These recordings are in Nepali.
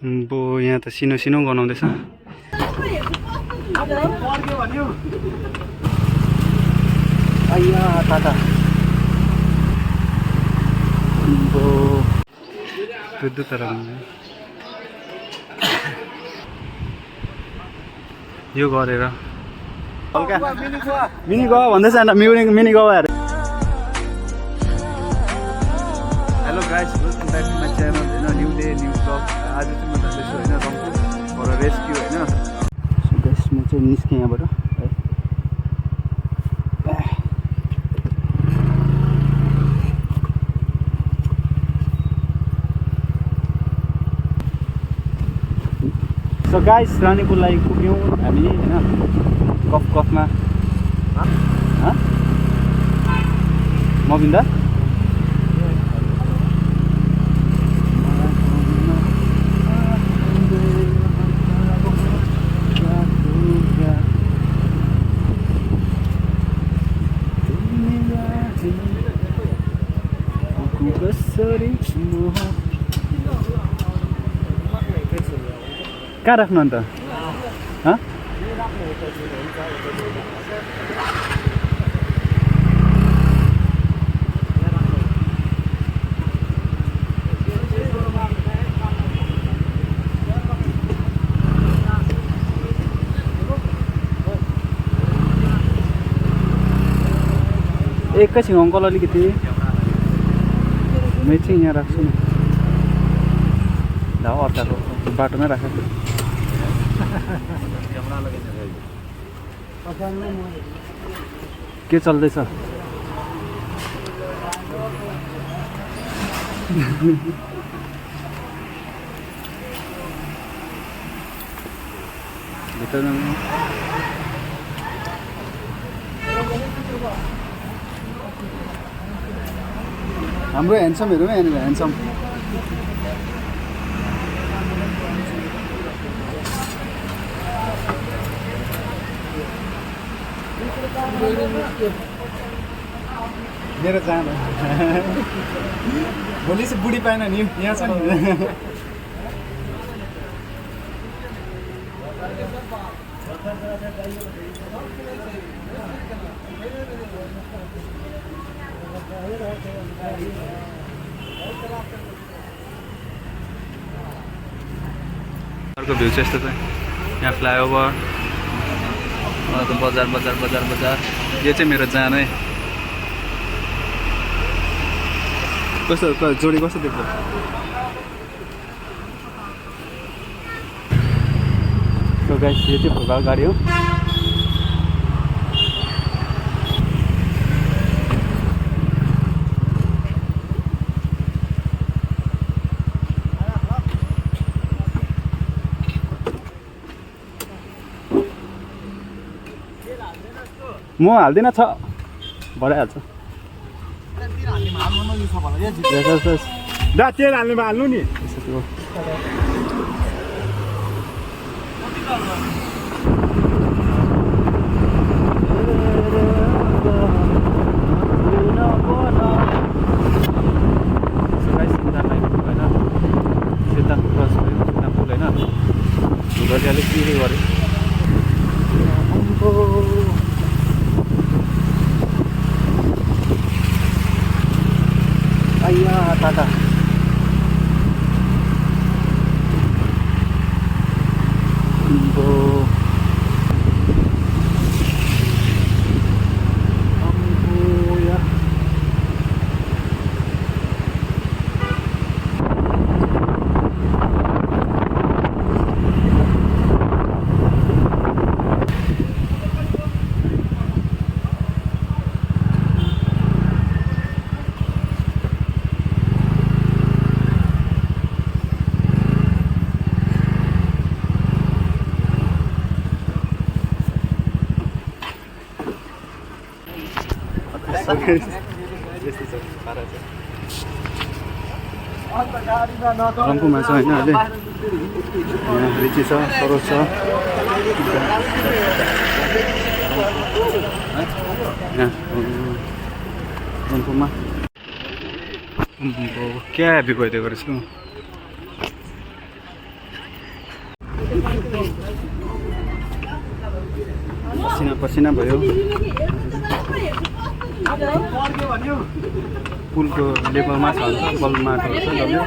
अब यहाँ त सिनो सिनो गनाउँदैछ। यो गरेर मिनी गवा भन्दैछ मिनी गवाहरू। Hello guys, welcome back to my channel होइन, न्यू डे न्यू ब्लग। आज चाहिँ म जाँदैछु होइन रम्फूबाट रेस्क्यु होइन। सो गाइस म चाहिँ निस्केँ यहाँबाट है। सो गाइस रानीपुर लागि पुग्यौँ हामी होइन, कफमा। मबिन्दा कहाँ राख्नु अन्त? एकैछिन अङ्कल, अलिकति म चाहिँ यहाँ राख्छु नि। ला अर्काको बाटोमै राखेको। के चल्दैछ? हाम्रो ह्यान्डसमहरू नै यहाँनिर ह्यान्डसम। मेरो जान भोलि चाहिँ बुढी पाएन नि, यहाँ छ नि। अर्को भ्यू चाहिँ यस्तो छ। यहाँ फ्लाइओभर, बजार बजार बजार बजार। यो चाहिँ मेरो जान है। कस्तो जोडी कस्तो देख्छ? सो गाइस यो चाहिँ भोगाको गाडी हो। म हाल्दिनँ, छ भइहाल्छ। दा तेल हाल्नेमा हाल्नु नि। अलिक पिरो गरेँ। टाटा रम्फूमा छ होइन अहिले। यहाँ लिची छ, सरोज छ। रम्फूमा क्या भ्यू भइदिएको रहेछ। पसिना पसिना भयो पुलको लेभलमा छ बल माटोहरू छ डल्लै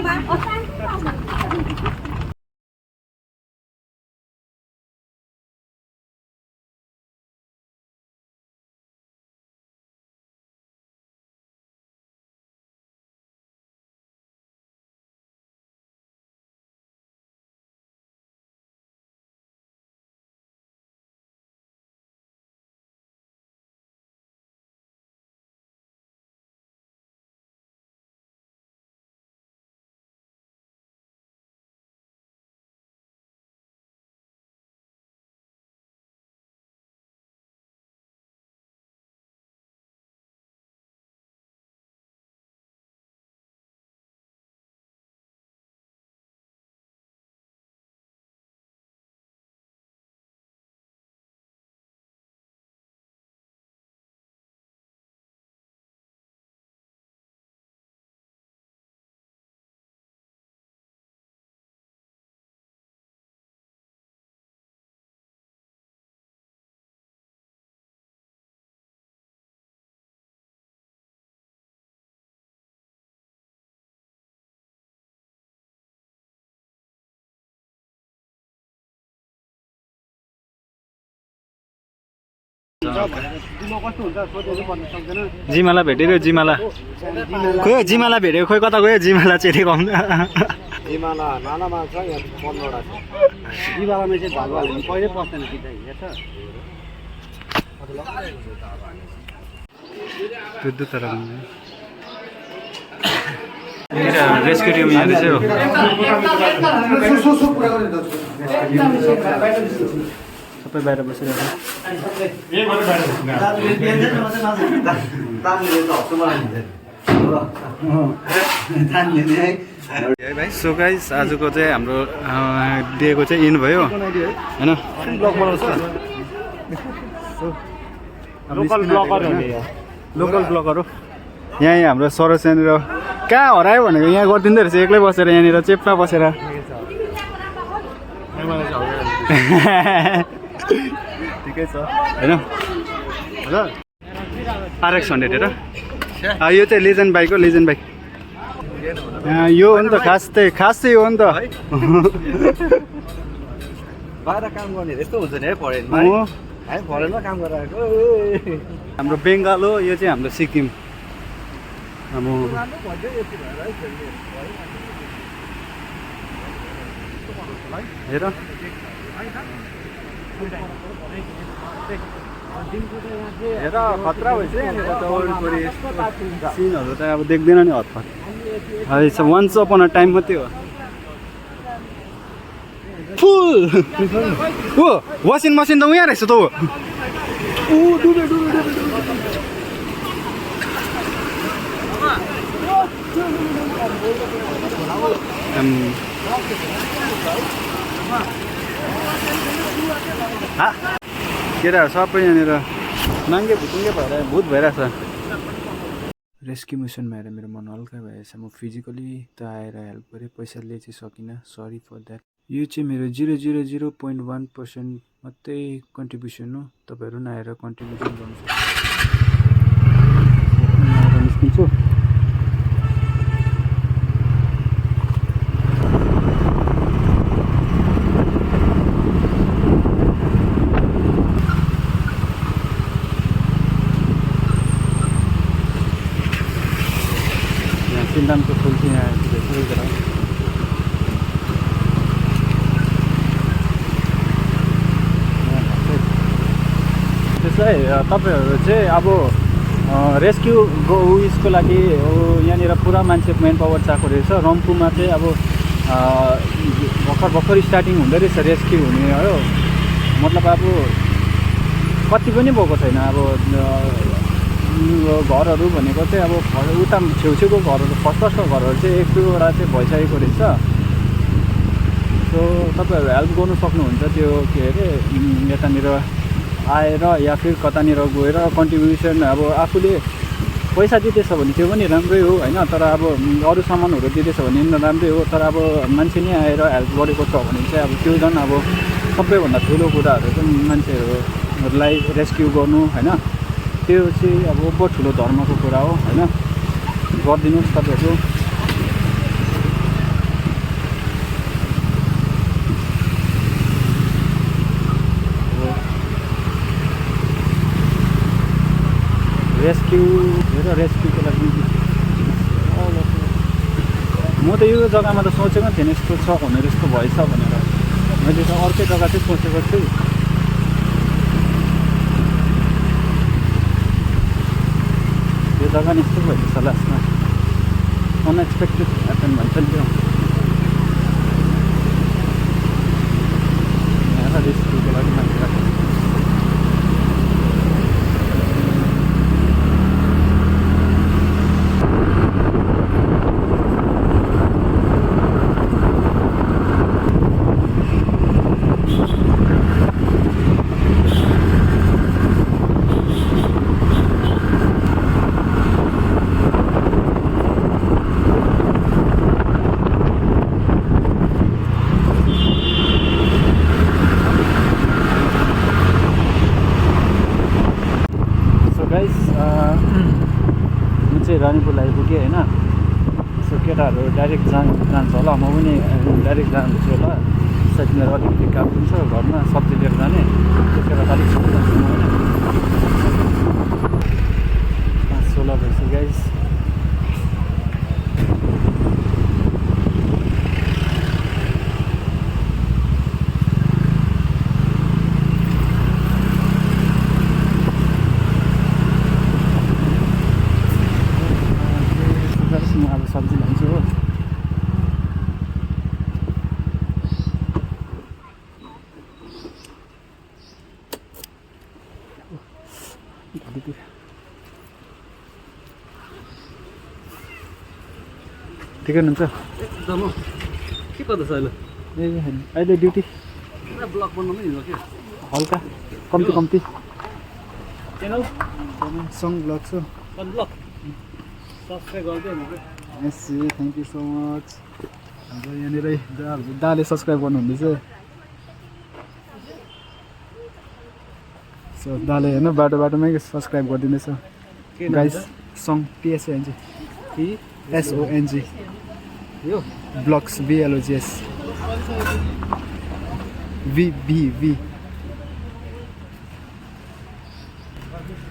जिमाला भेटेको जिमाला खोइ जिमाला भेटेको खोइ कता गयो जिमाला चेरेको जिमाला नानामा छ यहाँ 15 वटा छ जिमालामा चाहिँ भाग हाल्नु पहिले पस्दैन कि चाहिँ हेर्छ त्यो तर रेस्क्यु यहाँ रहेछ सबै बाहिर बसिरहेको सो गाइस आजको चाहिँ हाम्रो डेको चाहिँ इन भयो होइन लोकल ब्लगर हो यहीँ हाम्रो सरोज यहाँनिर कहाँ हरायो भनेको यहाँ गरिदिँदो रहेछ एक्लै बसेर यहाँनिर चेपमा बसेर ठिकै छ होइन RX 100 हेर यो चाहिँ लेजेन्ड बाइक हो लेजेन्ड बाइक यो हो नि त खास चाहिँ हो नि त बाहिर काम गर्ने यस्तो हुन्छ नि है फरेनमा है फरेनमा काम गरिरहेको हाम्रो बेङ्गाल हो यो चाहिँ हाम्रो सिक्किम हेर हेर खतरा भएछ यहाँनिर त वरिपरि सिनहरू त अब देख्दैन नि हतपत वन्स अपन अ टाइम मात्रै हो फुल ओ वासिङ मसिन त उहाँ रहेछ त केटाहरू सबै यहाँनिर नाङ्गे भुटुङ्गे भएर भूत भइरहेछ रेस्क्यु मिसनमा आएर मेरो मन हल्का भएछ म फिजिकली त आएर हेल्प गरेँ पैसाले चाहिँ सकिनँ सरी फर द्याट यो चाहिँ मेरो 0.1% मात्रै कन्ट्रिब्युसन हो तपाईँहरू पनि आएर कन्ट्रिब्युसन गर्नु सक्नुहुन्छ निस्किन्छु सिन्दामको फुल चाहिँ यहाँ त्यसलाई तपाईँहरू चाहिँ अब रेस्क्यु उयसको लागि यहाँनिर पुरा मान्छे मेन पावर चाहिएको रहेछ रम्फूमा चाहिँ अब भर्खर स्टार्टिङ हुँदै रहेछ रेस्क्यु हुने हो मतलब अब कति पनि भएको छैन अब घरहरू भनेको चाहिँ अब उता छेउछेउको घरहरू फर्स्टको घरहरू चाहिँ 1-2वटा चाहिँ भइसकेको रहेछ सो तपाईँहरू हेल्प गर्नु सक्नुहुन्छ त्यो के अरे यतानिर आएर या फिर कतानिर गएर कन्ट्रिब्युसन अब आफूले पैसा दिँदैछ भने त्यो पनि राम्रै हो होइन, तर अब अरू सामानहरू दिँदैछ भने राम्रै हो, तर अब मान्छे नै आएर हेल्प गरेको छ भने चाहिँ अब त्यो झन् अब सबैभन्दा ठुलो कुराहरू चाहिँ मान्छेहरूलाई रेस्क्यु गर्नु होइन, त्यो चाहिँ अब बहुत ठुलो धर्मको कुरा हो होइन, गरिदिनुहोस् तपाईँहरू। रेस्क्युको लागि म त यो जग्गामा त सोचेको थिएन यस्तो छ भनेर, यस्तो भएछ भनेर। मैले त अर्कै जग्गा चाहिँ सोचेको थिएँ। यो जग्गा नि यस्तो भएछ लास्टमा, अनएक्सपेक्टेड ह्यापन भन्छ नि त्यो। रेस्क्युको लागि मान्छे रानीपुल आइपुगेँ होइन। सो केटाहरू डाइरेक्ट जान्छ होला, म पनि डाइरेक्ट जान्छु होला। सायद मेरो अलिकति काम पनि छ घरमा, सब्जी लिएर जाने, त्यसो भएर अलिक छिटो जान्छु म होइन। 5:16 भइसक्यो गाइस। अब सब्जी लान्छु हो। ठिकै हुनुहुन्छ? एकदम के गर्दैछ अहिले? ए अहिले ड्युटी ब्लग बनाउनु नि के हल्का कम्ती च्यानल सङ ब्लग छु। ब्लग सब्सक्राइब गरिदियो नि। यस थ्याङ्क यू सो मच। अब यहाँनिर दाले सब्सक्राइब गर्नुहुँदैछ। सो दाले होइन बाटोमै सब्सक्राइब गरिदिँदैछ गाइस। सङ TSONG यो ब्लग्स BLOGS VBV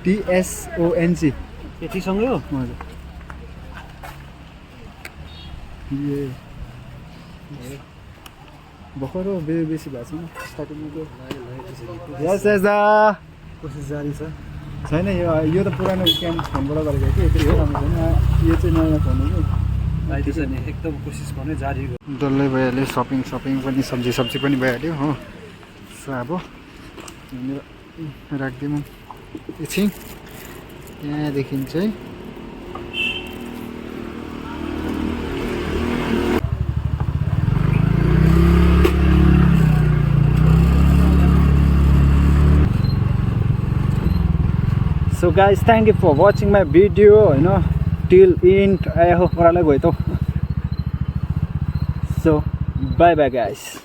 TSONG यतिसँगै हो। हजुर भर्खर हो बेसी भएको छैन स्टार्टिङमा। यस यस दा कोसिस जारी छ। छैन यो त पुरानो फोनबाट गरेको कि यति राम्रो छैन। यो चाहिँ नयाँ फोन हो कि अहिले चाहिँ एकदम कोसिस गर्ने जारी डल्लै भइहाल्यो। सपिङ पनि सब्जी पनि भइहाल्यो हो। सो अब यहाँनिर राखिदिउँ एकछिन। त्यहाँदेखि चाहिँ So guys, thank you for watching my video, till end. I hope you like it. So bye bye guys.